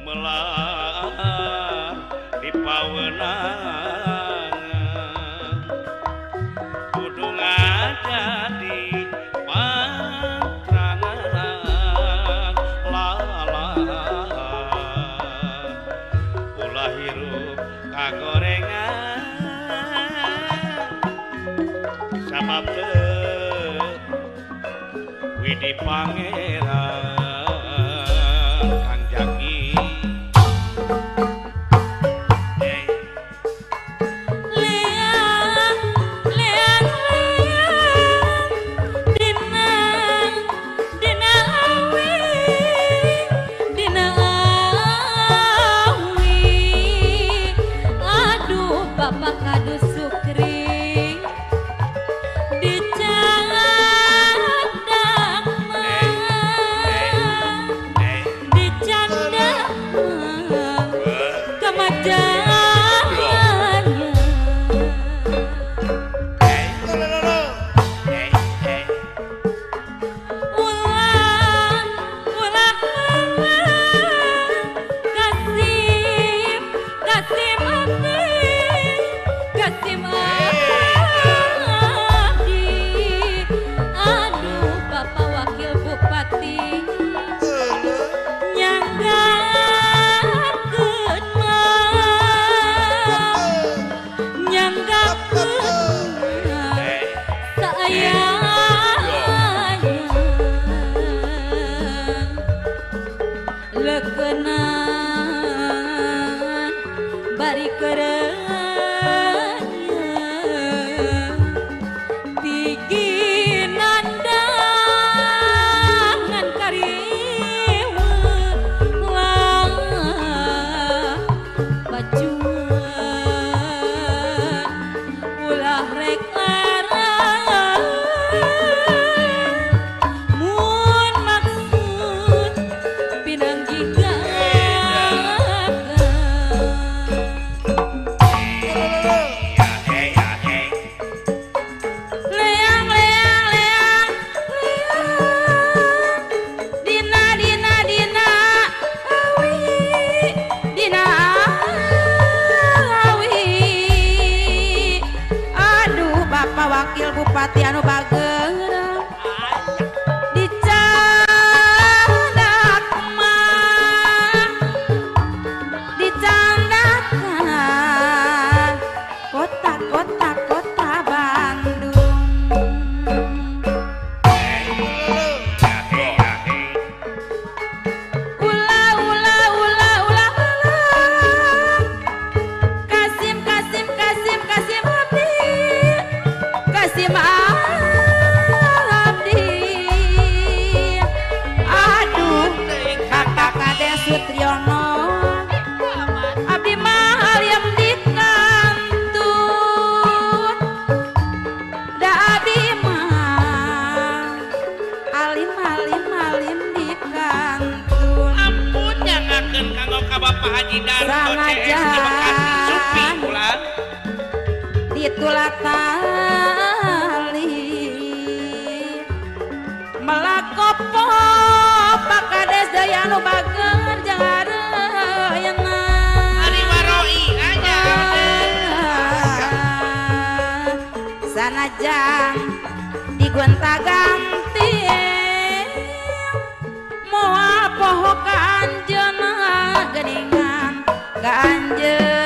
melar di pawenangan kudu ngajadi pantrangan lala ulah hirup kagorengan sabab teu Widi Pangeran Kang Jaki leang leang leang dina awi dina awi aduh bapak kadu sukri lekenan bari kereanya tigi nandangan kariwa lah bajuan ulah rek larang mun maksud pinang jika leang leang leang dina dina dina awi dina awi aduh bapak wakil bupati anu bageur dicandak mah dicandakan kota-kota kota Bandung ulah ulah ulah ulah ulah Kasim Kasim Kasim Kasim abdi Kasim abdi aduh kakak Kades Sutriono abdi mah yang di kantun da abdi mah alim alim alim di kantun ampun nyangakeun kanggo ka Bapak Haji Darto CS di Bekasi Supi ulah ditulatali melakopo Pak Kades daya anu bageur jeung areuna Ari Waroi aja sanajan digonta-ganti moal poho ka anjeunna geuningan ka anjeunna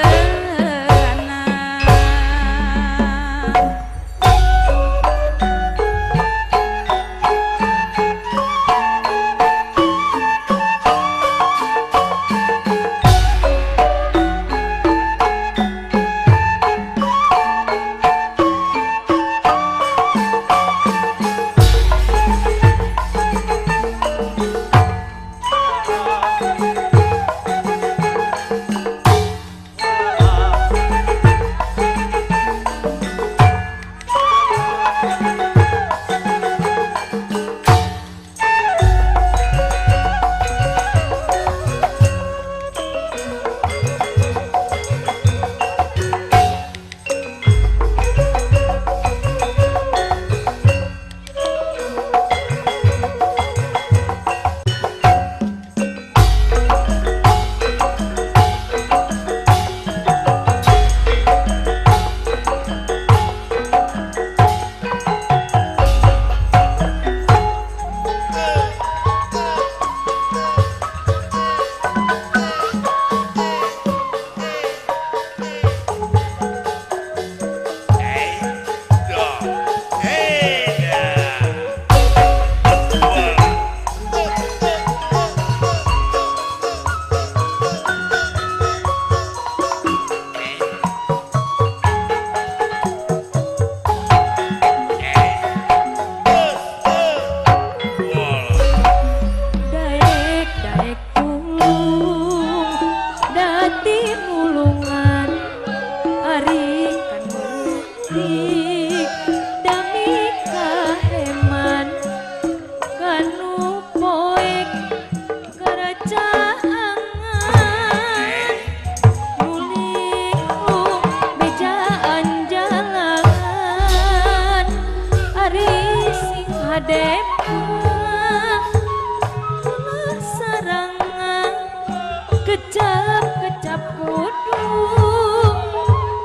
kecap kudu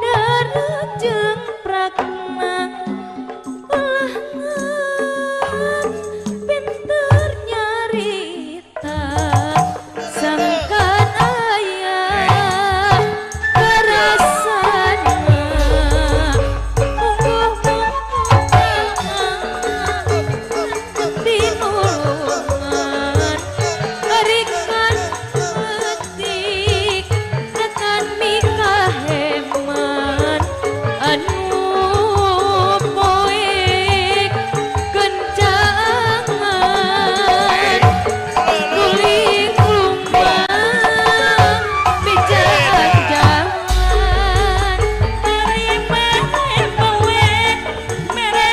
darujeng prakna ulangan pinter nyarita sangkan ayah kerasan binungan arikan petik tekan mikah heman anu poek kencangan kuling lumbang bijak jangan hari mere poek mere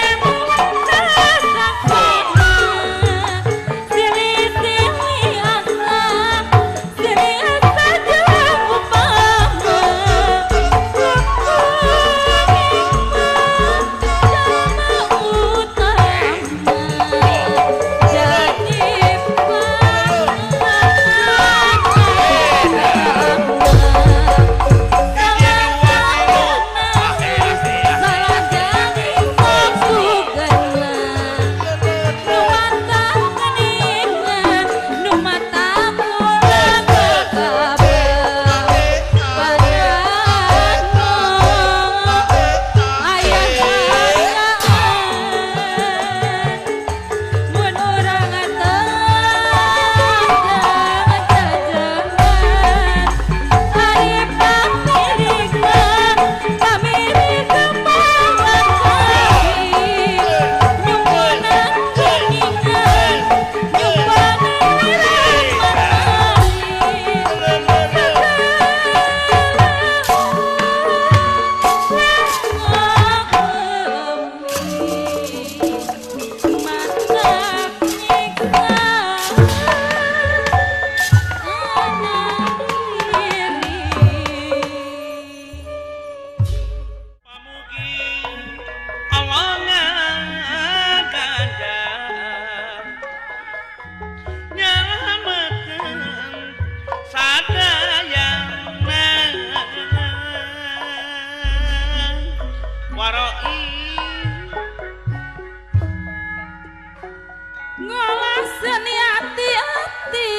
ngolasen hati-hati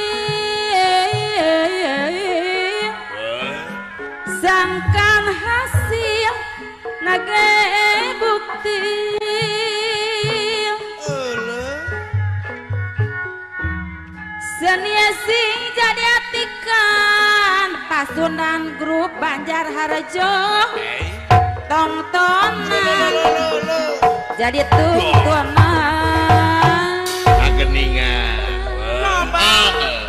sangkan hasil nage bukti senia sing jadi atikan Pasundan grup Banjar Harjo tongtonan jadi tuntunan geningan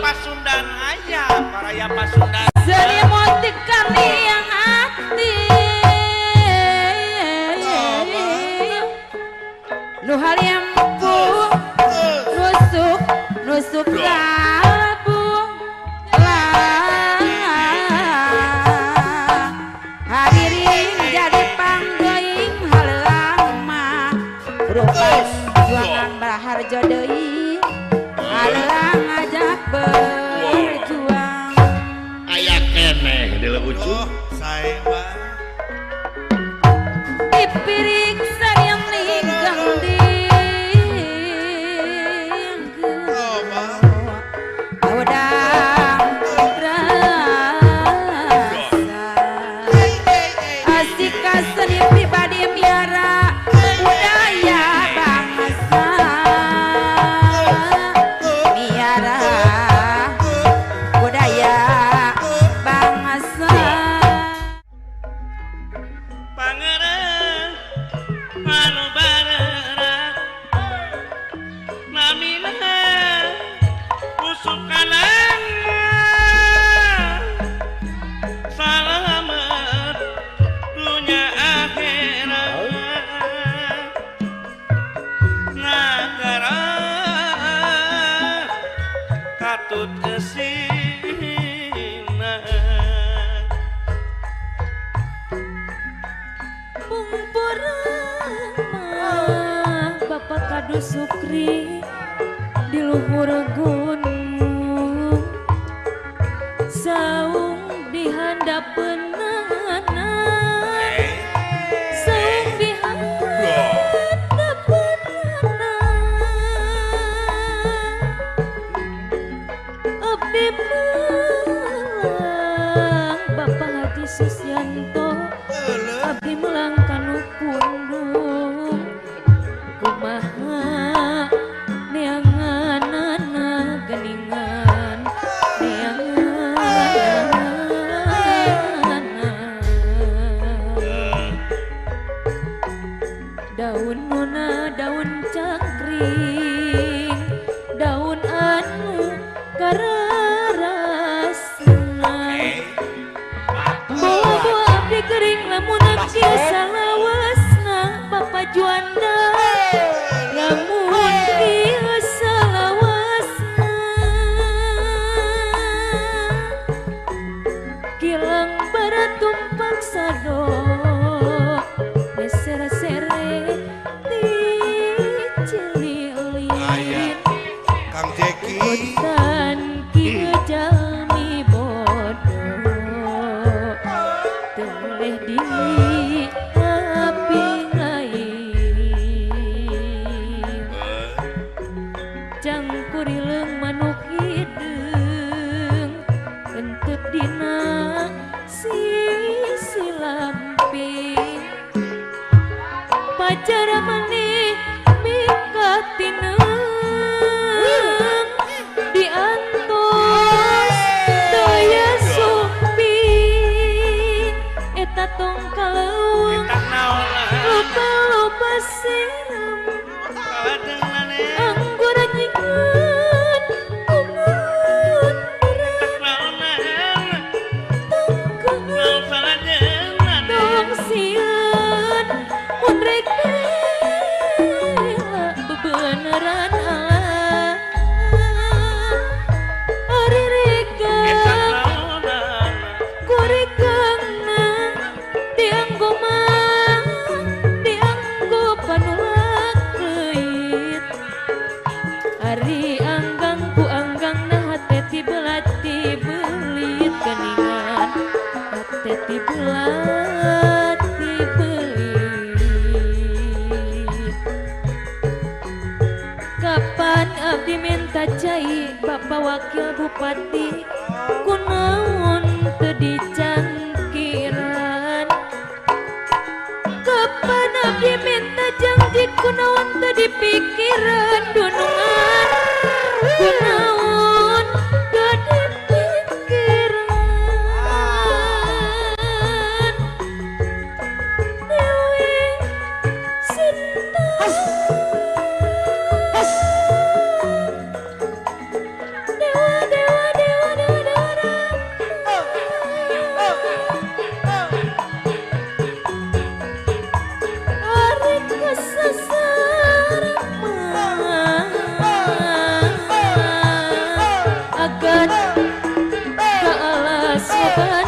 Pasundan aja paraya Pasundan selimotikan yang hati nu halimpu nusuk kalbu hadirin jadi panggeing halang mah rupas juangan Baharjo deui halang ngajak berjuang aya keneh di leucu saya mah dipirik sareng ligeng udang rasa asik seni pribadi miara budaya bangsa miara budaya bangsa pangeran anu bareurak namina usukanan salamet dunya akhirat nagara katut kesina mah Bapak Kadu Sukri di luhur gunung urip dina sisi lamping pacar maneh mikatina diantos daya supin eta tong kaleuweung loba siram anggur nyikeun kumun tong sieun mun rek bebeneran Allah ari reka kurikangna dianggo mah dianggo panulak keut ari anggang ku anggangna hate ti belati belit keningan hate ti belati belit kapan abdi minta cai Bapak Wakil Bupati kunaon teu dicangkiran kapan abdi minta janji kunaon teu dipikiran dunungan kunaon teu dipikiran Dewi Sinta Dewa Dewa Dewa Dewa Ari kesasar agar ke Allah subhanahu